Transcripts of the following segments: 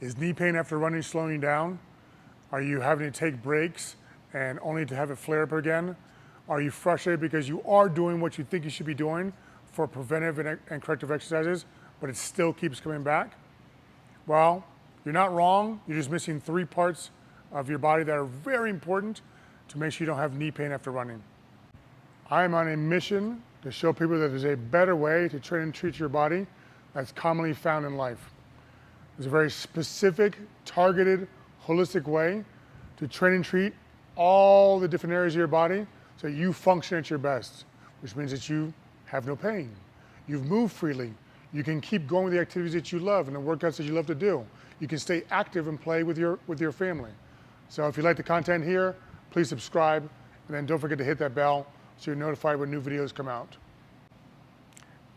Is knee pain after running slowing you down? Are you having to take breaks and only to have it flare up again? Are you frustrated because you are doing what you think you should be doing for preventive and corrective exercises, but it still keeps coming back? Well, you're not wrong. You're just missing 3 parts of your body that are very important to make sure you don't have knee pain after running. I am on a mission to show people that there's a better way to train and treat your body that's commonly found in life. There's a very specific, targeted, holistic way to train and treat all the different areas of your body so that you function at your best, which means that you have no pain. You've moved freely. You can keep going with the activities that you love and the workouts that you love to do. You can stay active and play with your family. So if you like the content here, please subscribe, and then don't forget to hit that bell so you're notified when new videos come out.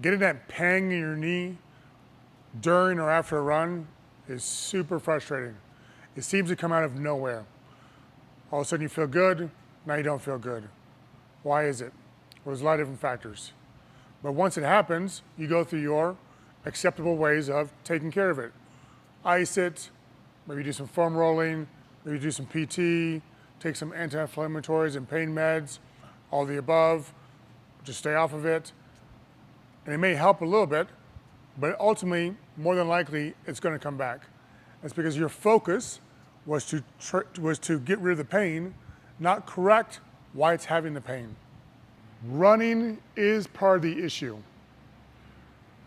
Getting that pang in your knee during or after a run is super frustrating. It seems to come out of nowhere. All of a sudden you feel good, now you don't feel good. Why is it? Well, there's a lot of different factors. But once it happens, you go through your acceptable ways of taking care of it. Ice it, maybe do some foam rolling, maybe do some PT, take some anti-inflammatories and pain meds, all the above, just stay off of it. And it may help a little bit, but ultimately, more than likely, it's going to come back. That's because your focus was to get rid of the pain, not correct why it's having the pain. Running is part of the issue.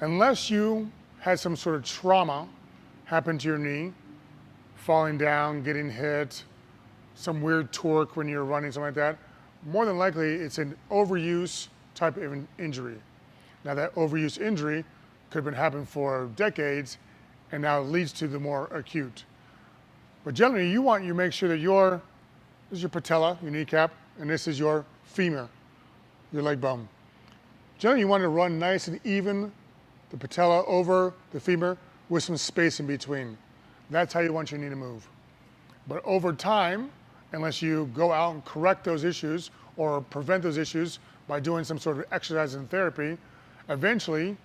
Unless you had some sort of trauma happen to your knee, falling down, getting hit, some weird torque when you're running, something like that, more than likely it's an overuse type of injury. Now that overuse injury could have been happening for decades and now leads to the more acute. But generally you make sure that this is your patella, your kneecap, and this is your femur, your leg bone. Generally you want to run nice and even the patella over the femur with some space in between. That's how you want your knee to move. But over time, unless you go out and correct those issues or prevent those issues by doing some sort of exercise and therapy, eventually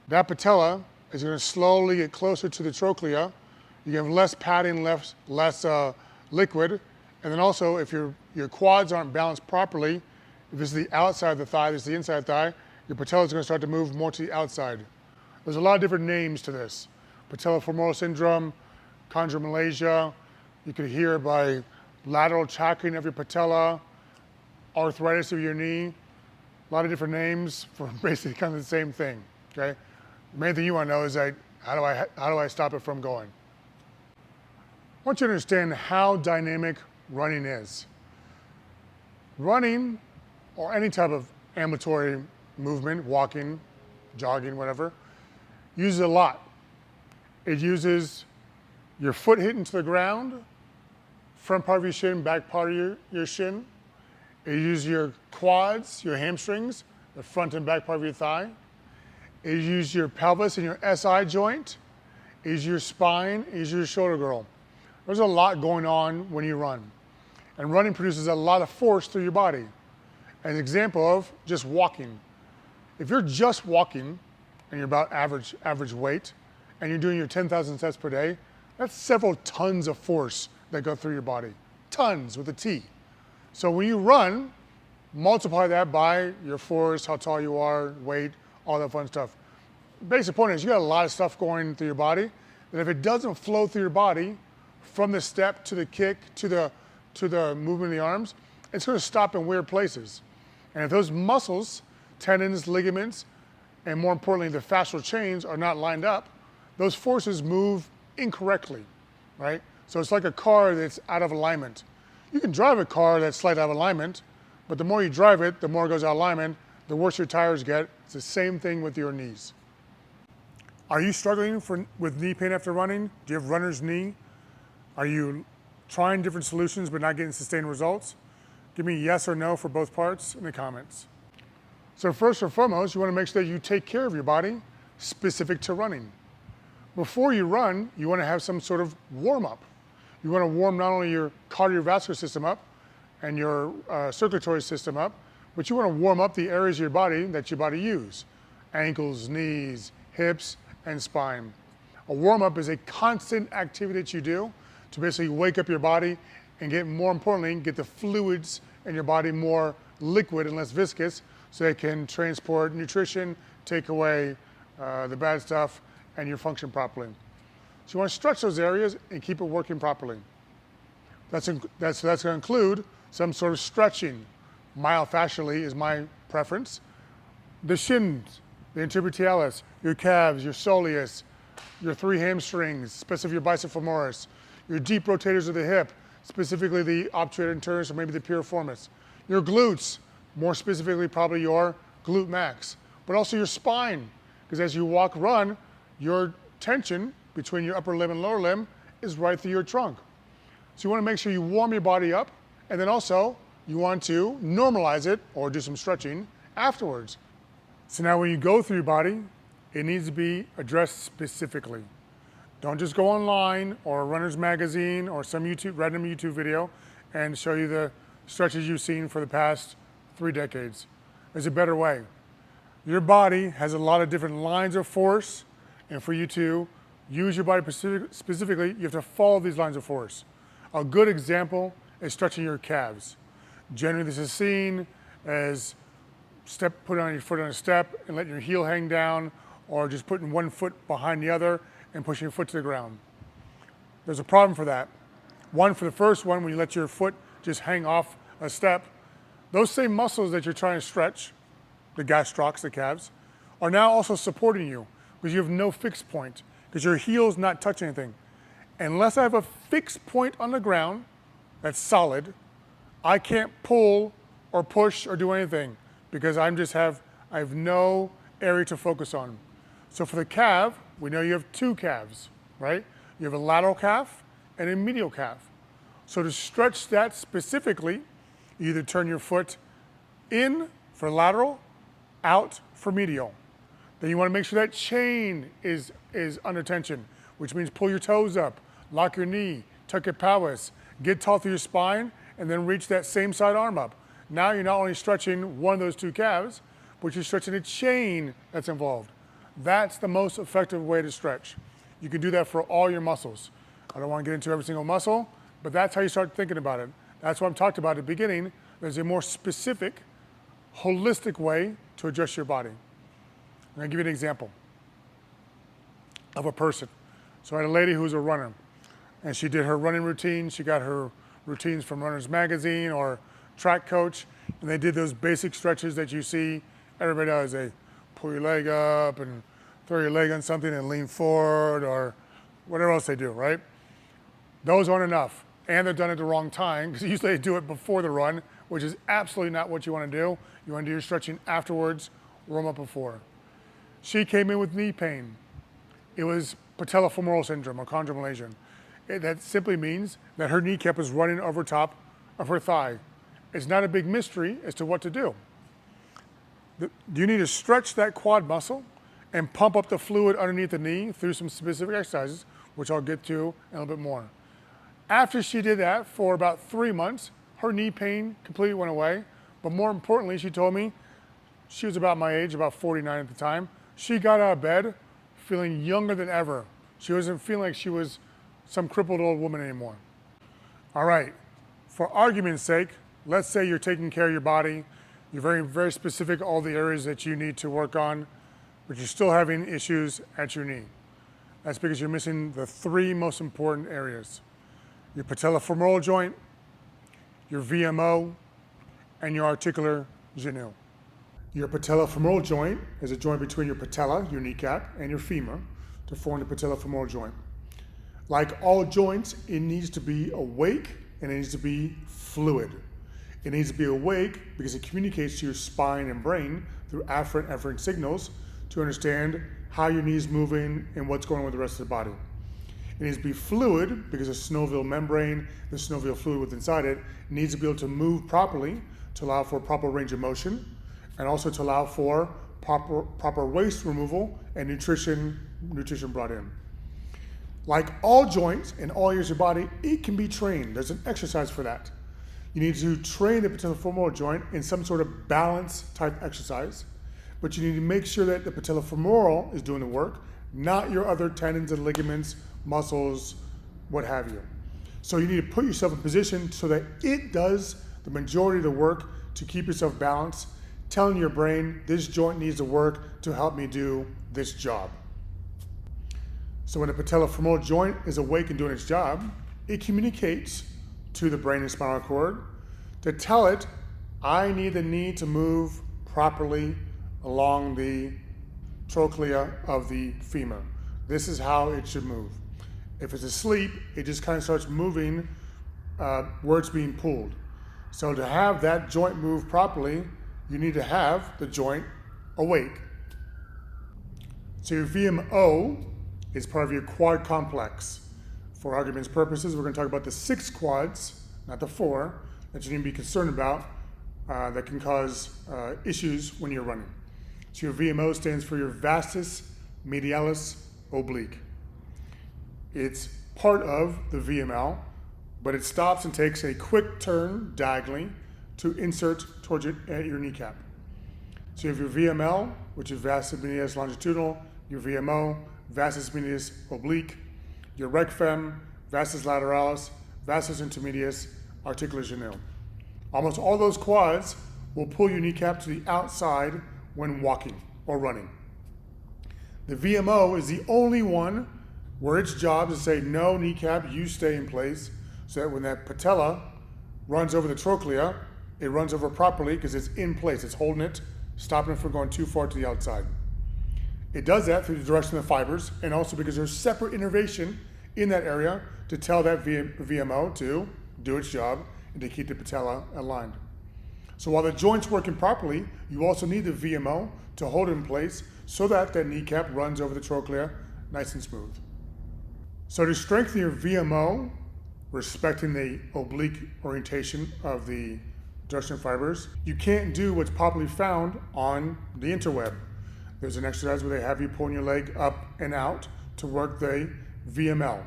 that patella is going to slowly get closer to the trochlea. You have less padding, less liquid, and then also if your quads aren't balanced properly, if this is the outside of the thigh, this is the inside of the thigh, your patella is going to start to move more to the outside. There's a lot of different names to this. Patellofemoral syndrome, chondromalacia, you could hear by lateral chancring of your patella, arthritis of your knee, a lot of different names for basically kind of the same thing, okay? The main thing you want to know is that how do I stop it from going? I want you to understand how dynamic running is. Running, or any type of ambulatory movement, walking, jogging, whatever, uses a lot. It uses your foot hitting to the ground, front part of your shin, back part of your shin. It uses your quads, your hamstrings, the front and back part of your thigh. It uses your pelvis and your SI joint. It uses your spine. It uses your shoulder girdle. There's a lot going on when you run. And running produces a lot of force through your body. An example of just walking. If you're just walking and you're about average weight and you're doing your 10,000 steps per day, that's several tons of force that go through your body. Tons with a T. So when you run, multiply that by your force, how tall you are, weight, all that fun stuff. The basic point is you got a lot of stuff going through your body, and if it doesn't flow through your body from the step to the kick to the movement of the arms, it's going to stop in weird places. And if those muscles, tendons, ligaments, and more importantly the fascial chains are not lined up, those forces move incorrectly, right? So it's like a car that's out of alignment. You can drive a car that's slightly out of alignment, but the more you drive it, the more it goes out of alignment, the worse your tires get. It's the same thing with your knees. Are you struggling with knee pain after running? Do you have runner's knee? Are you trying different solutions but not getting sustained results? Give me yes or no for both parts in the comments. So first and foremost, you want to make sure that you take care of your body specific to running. Before you run, you want to have some sort of warm-up. You want to warm not only your cardiovascular system up and your circulatory system up, but you want to warm up the areas of your body that your body use. Ankles, knees, hips, and spine. A warm-up is a constant activity that you do to basically wake up your body and get, more importantly, get the fluids in your body more liquid and less viscous so they can transport nutrition, take away the bad stuff, and you function properly. So you want to stretch those areas and keep it working properly. That's going to include some sort of stretching. Myofascially is my preference. The shins, the intervertebralis, your calves, your soleus, your 3 hamstrings, specifically your bicep femoris, your deep rotators of the hip, specifically the obturator internus or maybe the piriformis, your glutes, more specifically probably your glute max, but also your spine, because as you walk, run, your tension between your upper limb and lower limb is right through your trunk. So you want to make sure you warm your body up, and then also you want to normalize it or do some stretching afterwards. So now when you go through your body, it needs to be addressed specifically. Don't just go online or a runner's magazine or some random YouTube video and show you the stretches you've seen for the past 3 decades. There's a better way. Your body has a lot of different lines of force, and for you to use your body specifically, you have to follow these lines of force. A good example is stretching your calves. Generally, this is seen as putting on your foot on a step and letting your heel hang down, or just putting one foot behind the other and pushing your foot to the ground. There's a problem for that. One, for the first one, when you let your foot just hang off a step, those same muscles that you're trying to stretch, the gastrocs, the calves, are now also supporting you because you have no fixed point, because your heel's not touching anything. Unless I have a fixed point on the ground that's solid, I can't pull or push or do anything because I have no area to focus on. So for the calf, we know you have 2 calves, right? You have a lateral calf and a medial calf. So to stretch that specifically, you either turn your foot in for lateral, out for medial. Then you want to make sure that chain is under tension, which means pull your toes up, lock your knee, tuck your pelvis, get tall through your spine, and then reach that same side arm up. Now you're not only stretching one of those 2 calves, but you're stretching a chain that's involved. That's the most effective way to stretch. You can do that for all your muscles. I don't want to get into every single muscle, but that's how you start thinking about it. That's what I'm talking about at the beginning. There's a more specific, holistic way to adjust your body. I'm going to give you an example of a person. So I had a lady who was a runner, and she did her running routine. She got her routines from Runner's Magazine or Track Coach, and they did those basic stretches that you see everybody does. They pull your leg up and throw your leg on something and lean forward or whatever else they do, right? Those aren't enough, and they're done at the wrong time because usually they do it before the run, which is absolutely not what you want to do. You want to do your stretching afterwards, warm up before. She came in with knee pain. It was patellofemoral syndrome or chondromalacia. That simply means that her kneecap was running over top of her thigh. It's not a big mystery as to what to do. You need to stretch that quad muscle and pump up the fluid underneath the knee through some specific exercises, which I'll get to in a little bit more. After she did that for about 3 months, her knee pain completely went away. But more importantly, she told me, she was about my age, about 49 at the time. She got out of bed feeling younger than ever. She wasn't feeling like she was some crippled old woman anymore. All right, for argument's sake, let's say you're taking care of your body, you're very, very specific all the areas that you need to work on, but you're still having issues at your knee. That's because you're missing the 3 most important areas: your patellofemoral joint, your VMO, and your articular genou. Your patellofemoral joint is a joint between your patella, your kneecap, and your femur to form the patellofemoral joint. Like all joints, it needs to be awake and it needs to be fluid. It needs to be awake because it communicates to your spine and brain through afferent signals to understand how your knee is moving and what's going on with the rest of the body. It needs to be fluid because the synovial membrane, the synovial fluid within inside it, needs to be able to move properly to allow for proper range of motion and also to allow for proper waste removal and nutrition brought in. Like all joints and all areas of your body, it can be trained. There's an exercise for that. You need to train the patellofemoral joint in some sort of balance type exercise, but you need to make sure that the patellofemoral is doing the work, not your other tendons and ligaments, muscles, what have you. So you need to put yourself in position so that it does the majority of the work to keep yourself balanced, telling your brain, this joint needs to work to help me do this job. So when the patellofemoral joint is awake and doing its job, it communicates to the brain and spinal cord to tell it, I need the knee to move properly along the trochlea of the femur. This is how it should move. If it's asleep, it just kind of starts moving where it's being pulled. So to have that joint move properly, you need to have the joint awake. So your VMO is part of your quad complex. For argument's purposes, we're going to talk about the 6 quads, not the 4, that you need to be concerned about that can cause issues when you're running. So your VMO stands for your vastus medialis oblique. It's part of the VML, but it stops and takes a quick turn diagonally to insert towards it at your kneecap. So you have your VML, which is vastus medialis longitudinal, your VMO, vastus medialis oblique, your rec fem, vastus lateralis, vastus intermedius, articular genu. Almost all those quads will pull your kneecap to the outside when walking or running. The VMO is the only one where its job is to say, no, kneecap, you stay in place, so that when that patella runs over the trochlea, it runs over properly because it's in place. It's holding it, stopping it from going too far to the outside. It does that through the direction of the fibers, and also because there's separate innervation in that area to tell that VMO to do its job and to keep the patella aligned. So while the joint's working properly, you also need the VMO to hold it in place so that that kneecap runs over the trochlea nice and smooth. So to strengthen your VMO, respecting the oblique orientation of the direction of fibers, you can't do what's popularly found on the interweb. There's an exercise where they have you pulling your leg up and out to work the VML,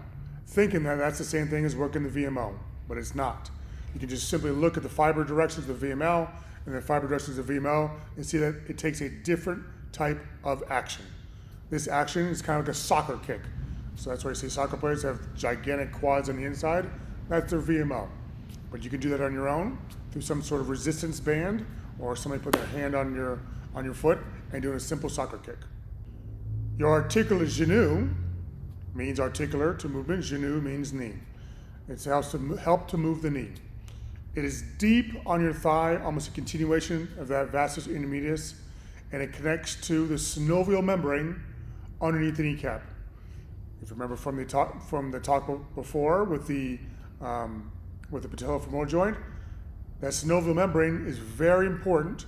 thinking that that's the same thing as working the VMO, but it's not. You can just simply look at the fiber directions of the VML and the fiber directions of the VMO and see that it takes a different type of action. This action is kind of like a soccer kick. So that's why you see soccer players have gigantic quads on the inside. That's their VMO. But you can do that on your own through some sort of resistance band, or somebody put their hand on your foot and doing a simple soccer kick. Your articular genu means articular to movement. Genu means knee. It helps to move the knee. It is deep on your thigh, almost a continuation of that vastus intermedius, and it connects to the synovial membrane underneath the kneecap. If you remember from the talk before with the patellofemoral joint, that synovial membrane is very important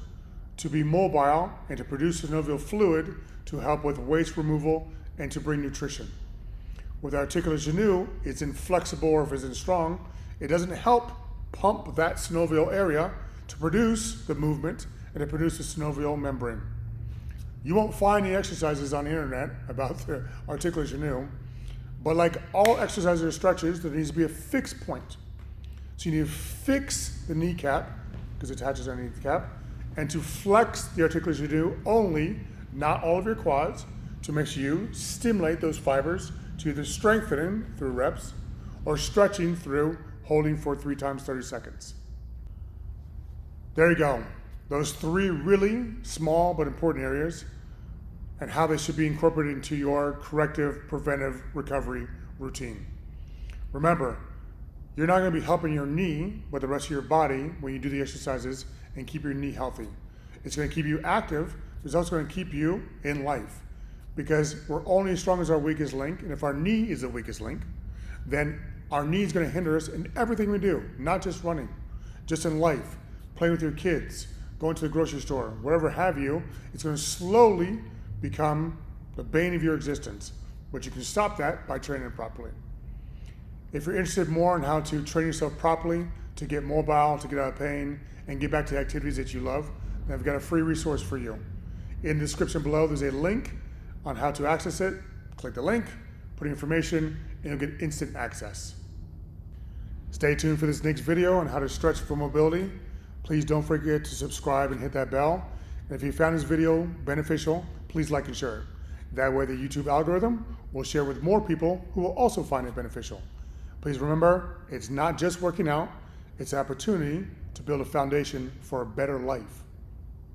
to be mobile and to produce synovial fluid to help with waste removal and to bring nutrition. With articular genu, it's inflexible, or if it's strong, it doesn't help pump that synovial area to produce the movement and to produce the synovial membrane. You won't find any exercises on the internet about the articular genu, but like all exercises or stretches, there needs to be a fixed point. So you need to fix the kneecap, because it attaches on the kneecap, and to flex the articular genu only, not all of your quads, to make sure you stimulate those fibers to either strengthening through reps or stretching through holding for 3 times 30 seconds. There you go. Those 3 really small but important areas and how they should be incorporated into your corrective, preventive recovery routine. Remember, you're not going to be helping your knee, but the rest of your body when you do the exercises and keep your knee healthy. It's going to keep you active. It's also going to keep you in life, because we're only as strong as our weakest link. And if our knee is the weakest link, then our knee is going to hinder us in everything we do, not just running, just in life, playing with your kids, going to the grocery store, whatever have you. It's going to slowly become the bane of your existence, but you can stop that by training it properly. If you're interested more in how to train yourself properly, to get mobile, to get out of pain, and get back to the activities that you love, then I've got a free resource for you. In the description below, there's a link on how to access it. Click the link, put in information, and you'll get instant access. Stay tuned for this next video on how to stretch for mobility. Please don't forget to subscribe and hit that bell. And if you found this video beneficial, please like and share it. That way the YouTube algorithm will share with more people who will also find it beneficial. Please remember, it's not just working out, it's an opportunity to build a foundation for a better life.